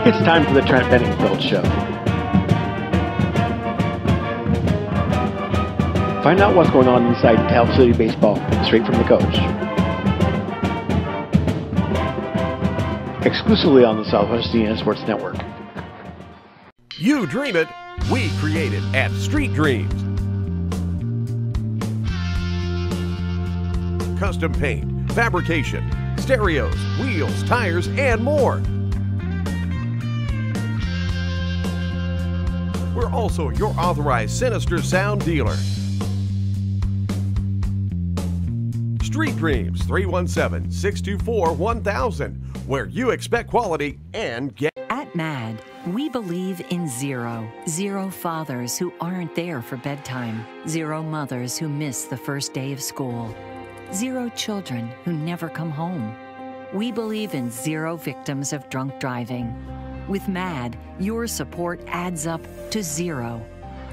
It's time for the Trent Benningfield Show. Find out what's going on inside Talbot City baseball straight from the coach. Exclusively on the Southwest CNN Sports Network. You dream it, we create it at Street Dreams. Custom paint, fabrication, stereos, wheels, tires, and more. We're also your authorized Sinister Sound dealer. Street Dreams, 317-624-1000, where you expect quality and get. At MAD, we believe in zero. Zero fathers who aren't there for bedtime. Zero mothers who miss the first day of school. Zero children who never come home. We believe in zero victims of drunk driving. With MAD, your support adds up to zero.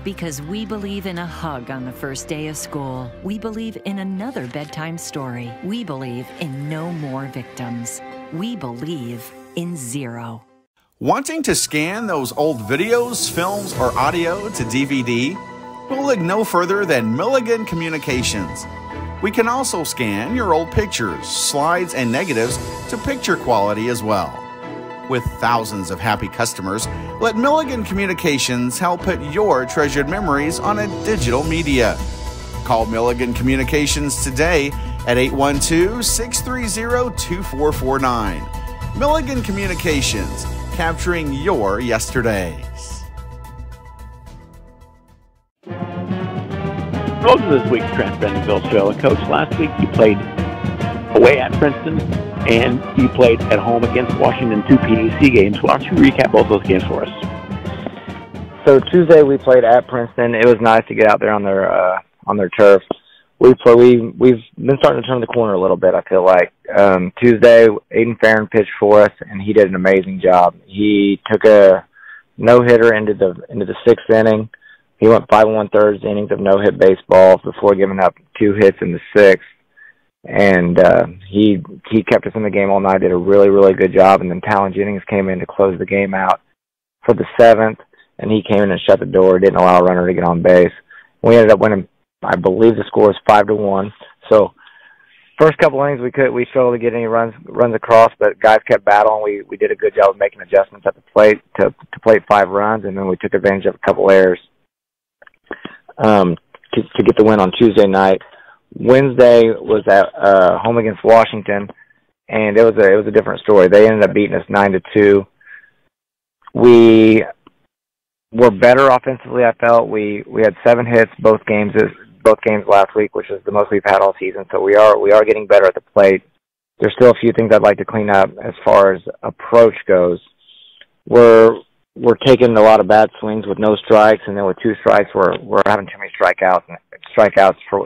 Because we believe in a hug on the first day of school. We believe in another bedtime story. We believe in no more victims. We believe in zero. Wanting to scan those old videos, films, or audio to DVD? We'll look no further than Milligan Communications. We can also scan your old pictures, slides, and negatives to picture quality as well. With thousands of happy customers, let Milligan Communications help put your treasured memories on a digital media. Call Milligan Communications today at 812-630-2449. Milligan Communications, capturing your yesterdays. Welcome to this week's Trent Benningfield Show. And Coach, last week you played away at Princeton, and you played at home against Washington, 2 PAC games. Why don't you recap both those games for us? So Tuesday we played at Princeton. It was nice to get out there on their turf. We've been starting to turn the corner a little bit, I feel like. Tuesday, Aiden Farron pitched for us, and he did an amazing job. He took a no-hitter into the sixth inning. He went 5 1/3 innings of no-hit baseball before giving up 2 hits in the sixth. And he kept us in the game all night, did a really, really good job. And then Talon Jennings came in to close the game out for the seventh, and he came in and shut the door, didn't allow a runner to get on base. We ended up winning. I believe the score was 5-1. So first couple innings we struggled to get any runs across, but guys kept battling. We did a good job of making adjustments at the plate to plate 5 runs, and then we took advantage of a couple errors to get the win on Tuesday night. Wednesday was at home against Washington, and it was a different story. They ended up beating us 9-2. We were better offensively, I felt. We had 7 hits both games last week, which is the most we've had all season. So we are getting better at the plate. There's still a few things I'd like to clean up as far as approach goes. We're taking a lot of bad swings with no strikes, and then with 2 strikes, we're having too many strikeouts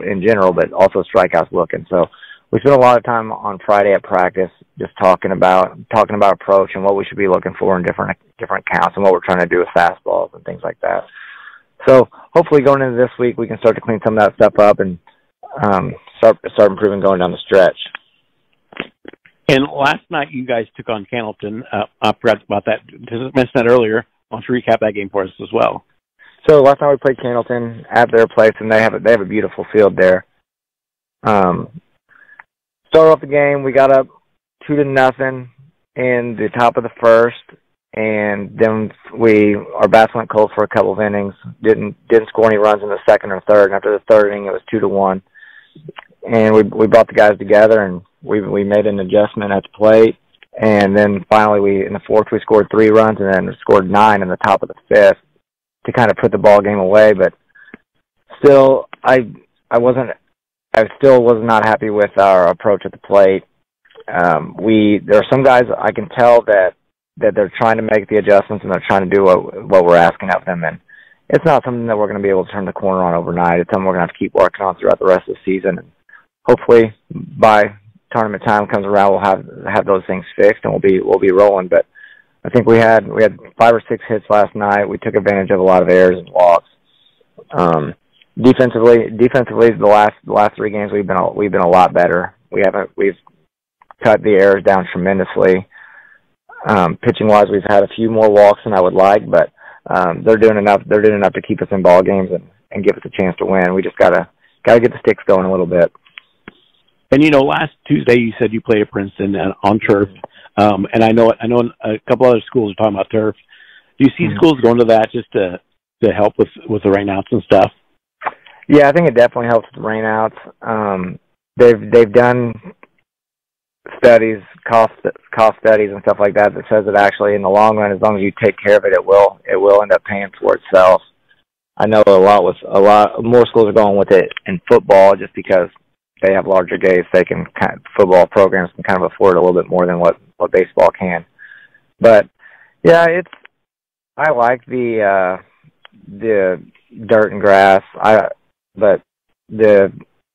in general, but also strikeouts looking. So we spent a lot of time on Friday at practice just talking about approach and what we should be looking for in different counts and what we're trying to do with fastballs and things like that. So hopefully going into this week we can start to clean some of that stuff up and start improving going down the stretch. And last night you guys took on Candleton. I forgot about that. Just mentioned that earlier. Why don't you recap that game for us as well? So last night we played Candleton at their place, and they have a beautiful field there. Started off the game, we got up 2-0 in the top of the first, and then our bats went cold for a couple of innings. Didn't score any runs in the second or third. And after the third inning, it was 2-1, and we brought the guys together and we made an adjustment at the plate. And then finally, in the fourth, we scored 3 runs, and then scored 9 in the top of the fifth to kind of put the ball game away. But still, I still was not happy with our approach at the plate. There are some guys I can tell that they're trying to make the adjustments and they're trying to do what we're asking of them, and it's not something that we're going to be able to turn the corner on overnight. It's something we're going to have to keep working on throughout the rest of the season, and hopefully by tournament time comes around, we'll have those things fixed and we'll be rolling. But I think we had 5 or 6 hits last night. We took advantage of a lot of errors and walks. Defensively, the last 3 games we've been a lot better. We've cut the errors down tremendously. Pitching-wise, we've had a few more walks than I would like, but they're doing enough. They're doing enough to keep us in ball games and give us a chance to win. We just gotta get the sticks going a little bit. And last Tuesday you said you played at Princeton on turf, and I know a couple other schools are talking about turf. Do you see schools going to that just to help with the rainouts and stuff? Yeah, I think it definitely helps with rainouts. They've done studies, cost studies and stuff like that says that actually in the long run, as long as you take care of it, it will end up paying for itself. I know a lot more schools are going with it in football just because they have larger gates. They can football programs can kind of afford a little bit more than what baseball can. But yeah, I like the dirt and grass.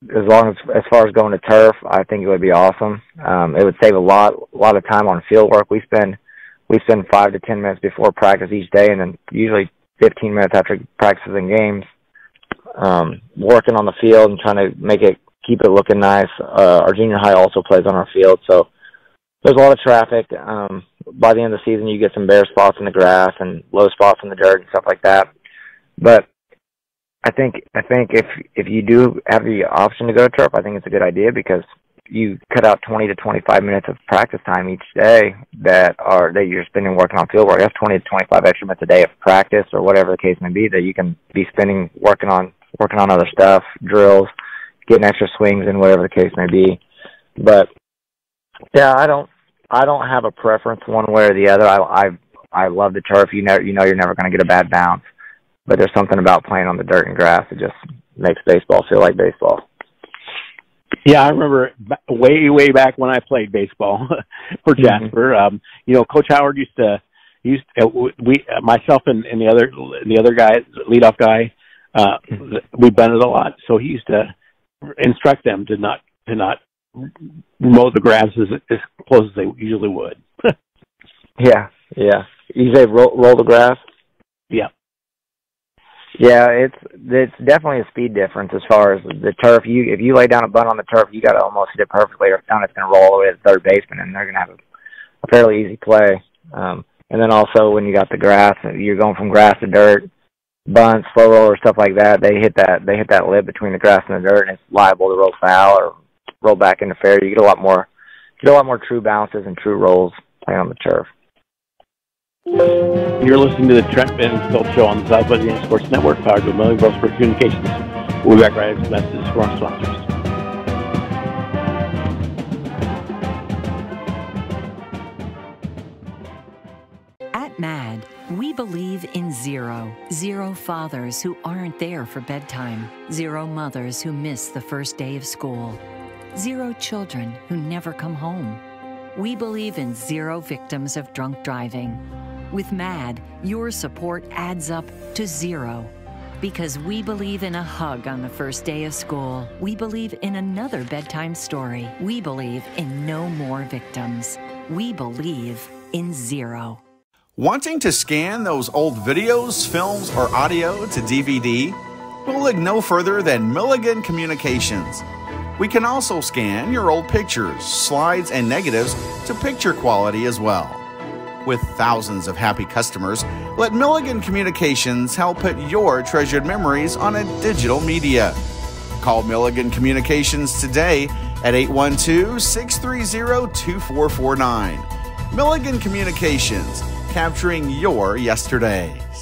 As far as going to turf, I think it would be awesome. It would save a lot of time on field work. We spend 5 to 10 minutes before practice each day, and then usually 15 minutes after practices and games, working on the field and trying to keep it looking nice. Our junior high also plays on our field, so there's a lot of traffic. By the end of the season, you get some bare spots in the grass and low spots in the dirt and stuff like that. But I think if you do have the option to go to turf, I think it's a good idea because you cut out 20 to 25 minutes of practice time each day that you're spending working on field work. That's 20 to 25 extra minutes a day of practice or whatever the case may be that you can be spending working on other stuff, drills, getting extra swings in, whatever the case may be. But yeah, I don't have a preference one way or the other. I love the turf. You know you're never going to get a bad bounce. But there's something about playing on the dirt and grass that just makes baseball feel like baseball. Yeah, I remember way back when I played baseball for Jasper. Coach Howard myself and the other guy, leadoff guy, we bunted a lot. So he used to instruct them to not mow the grass as close as they usually would. Yeah. You say roll the grass? Yeah. Yeah, it's definitely a speed difference as far as the turf. If you lay down a bunt on the turf, you got to almost hit it perfectly, or it's going to roll all the way to the third baseman, and they're going to have a fairly easy play. And then also when you got the grass, you're going from grass to dirt, bunts, slow roller, stuff like that. They hit that lip between the grass and the dirt, and it's liable to roll foul or roll back into fair. You get a lot more true bounces and true rolls playing on the turf. You're listening to the Trent Benningfield Show on the Southwest Indiana Sports Network, powered by Benningfield Sports Communications. We'll be back right after messages from our sponsors. At MAD, we believe in zero. Zero fathers who aren't there for bedtime. Zero mothers who miss the first day of school. Zero children who never come home. We believe in zero victims of drunk driving. With MAD, your support adds up to zero. Because we believe in a hug on the first day of school. We believe in another bedtime story. We believe in no more victims. We believe in zero. Wanting to scan those old videos, films, or audio to DVD? We'll look no further than Milligan Communications. We can also scan your old pictures, slides, and negatives to picture quality as well. With thousands of happy customers, let Milligan Communications help put your treasured memories on a digital media. Call Milligan Communications today at 812-630-2449. Milligan Communications, capturing your yesterdays.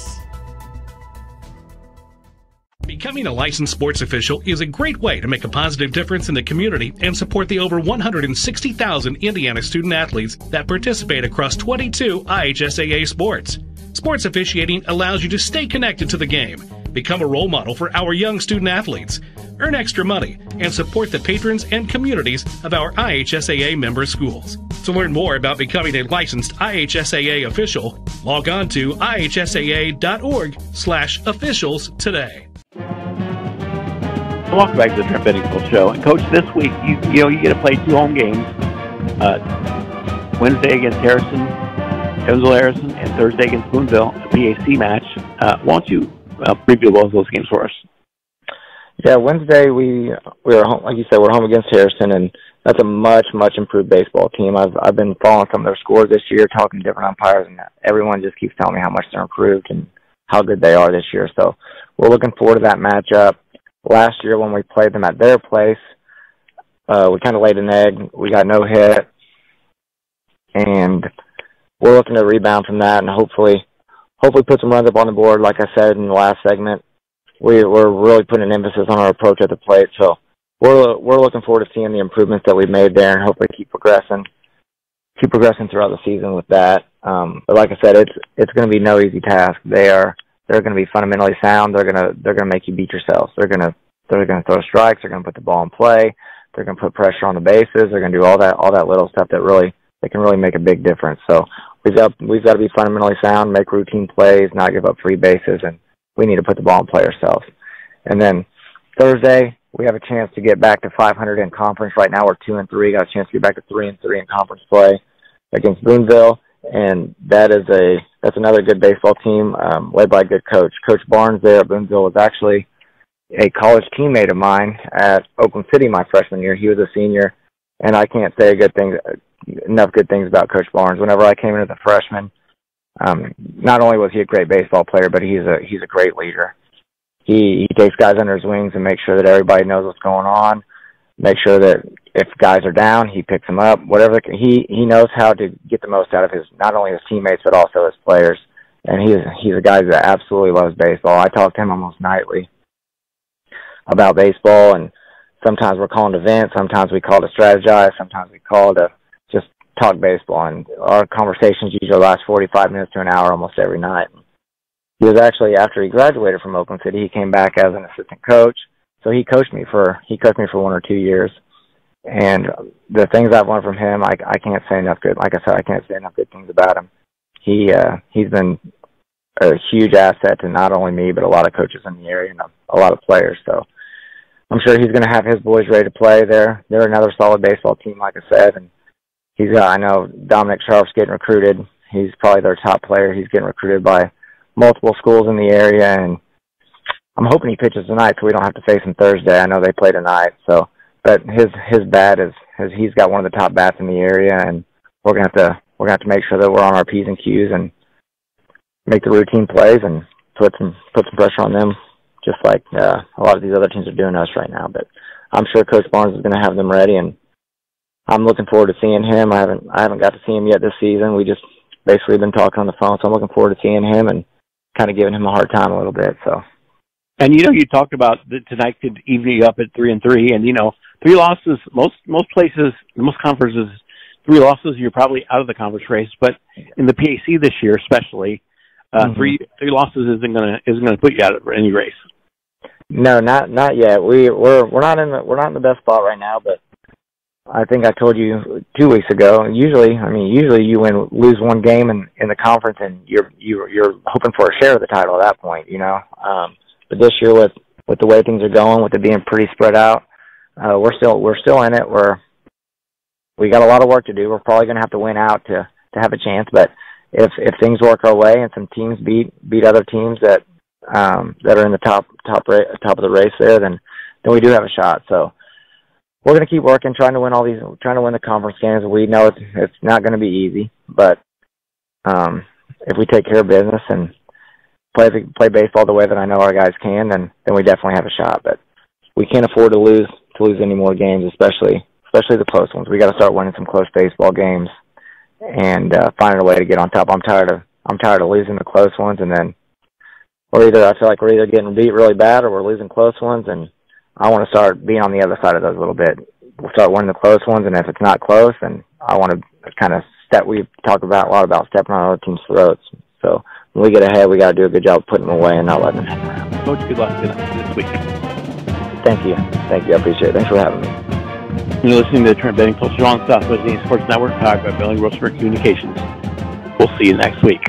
Becoming a licensed sports official is a great way to make a positive difference in the community and support the over 160,000 Indiana student athletes that participate across 22 IHSAA sports. Sports officiating allows you to stay connected to the game, become a role model for our young student athletes, earn extra money, and support the patrons and communities of our IHSAA member schools. To learn more about becoming a licensed IHSAA official, log on to ihsaa.org/officials today. Welcome back to the Trent Benningfield Show. And Coach, this week you get to play 2 home games. Wednesday against Evansville-Harrison, and Thursday against Boonville, a PAC match. Why don't you preview both of those games for us? Yeah, Wednesday we were home, like you said, we're home against Harrison, and that's a much improved baseball team. I've been following some of their scores this year, talking to different umpires, and everyone just keeps telling me how much they're improved and how good they are this year. So we're looking forward to that matchup. Last year when we played them at their place, we kind of laid an egg. We got no hit, and we're looking to rebound from that and hopefully put some runs up on the board. Like I said in the last segment, we're really putting an emphasis on our approach at the plate. So we're looking forward to seeing the improvements that we've made there and hopefully keep progressing throughout the season with that. But like I said, it's going to be no easy task. They're going to be fundamentally sound. They're going to make you beat yourselves. They're going to throw strikes. They're going to put the ball in play. They're going to put pressure on the bases. They're going to do all that little stuff that can really make a big difference. So we've got to be fundamentally sound, make routine plays, not give up free bases, and we need to put the ball in play ourselves. And then Thursday, we have a chance to get back to 500 in conference. Right now we're 2-3. Got a chance to get back to 3-3 in conference play against Boonville, and that's another good baseball team led by a good coach. Coach Barnes there at Boonville was actually a college teammate of mine at Oakland City my freshman year. He was a senior, and I can't say enough good things about Coach Barnes. Whenever I came in as a freshman, not only was he a great baseball player, but he's a great leader. He takes guys under his wings and makes sure that everybody knows what's going on. Make sure that if guys are down, he picks them up. Whatever he knows how to get the most out of not only his teammates but also his players. And he's a guy that absolutely loves baseball. I talk to him almost nightly about baseball, and sometimes we're calling to vent, sometimes we call to strategize, sometimes we call to just talk baseball. And our conversations usually last 45 minutes to an hour almost every night. He was actually, after he graduated from Oakland City, he came back as an assistant coach. So he coached me for 1 or 2 years. And the things I've learned from him, I can't say enough good. Like I said, I can't say enough good things about him. He's been a huge asset to not only me, but a lot of coaches in the area and a lot of players. So I'm sure he's going to have his boys ready to play there. They're another solid baseball team, like I said. And I know Dominic Sharp's getting recruited. He's probably their top player. He's getting recruited by multiple schools in the area, and I'm hoping he pitches tonight so we don't have to face him Thursday. I know they play tonight, but his bat he's got one of the top bats in the area, and we're gonna have to make sure that we're on our P's and Q's and make the routine plays and put some pressure on them, just like a lot of these other teams are doing us right now. But I'm sure Coach Barnes is going to have them ready, and I'm looking forward to seeing him. I haven't got to see him yet this season. We just basically been talking on the phone, so I'm looking forward to seeing him and kind of giving him a hard time a little bit. So. And you talked about tonight could even you up at 3-3, and 3 losses. Most places, most conferences, 3 losses, you're probably out of the conference race. But in the PAC this year, especially, 3 losses isn't gonna put you out of any race. No, not yet. We're not in the best spot right now, but I think I told you 2 weeks ago. Usually you lose one game in the conference, and you're hoping for a share of the title at that point, But this year, with the way things are going, with it being pretty spread out, we're still in it. We got a lot of work to do. We're probably going to have to win out to have a chance. But if things work our way and some teams beat other teams that are in the top of the race there, then we do have a shot. So we're going to keep working, trying to win the conference games. We know it's not going to be easy, but if we take care of business and play baseball the way that I know our guys can, then we definitely have a shot. But we can't afford to lose any more games, especially the close ones. We got to start winning some close baseball games and finding a way to get on top. I'm tired of losing the close ones, and then I feel like we're either getting beat really bad or we're losing close ones, and I want to start being on the other side of those a little bit. We'll start winning the close ones, and if it's not close, then I want to kind of we've talked a lot about stepping on other teams' throats. So when we get ahead, we got to do a good job of putting them away and not letting them hang around. Coach, good luck this week. Thank you. I appreciate it. Thanks for having me. You're listening to the Trent Benningfield Show on Southwest Indiana Sports Network, powered by Billings Roseburg Communications. We'll see you next week.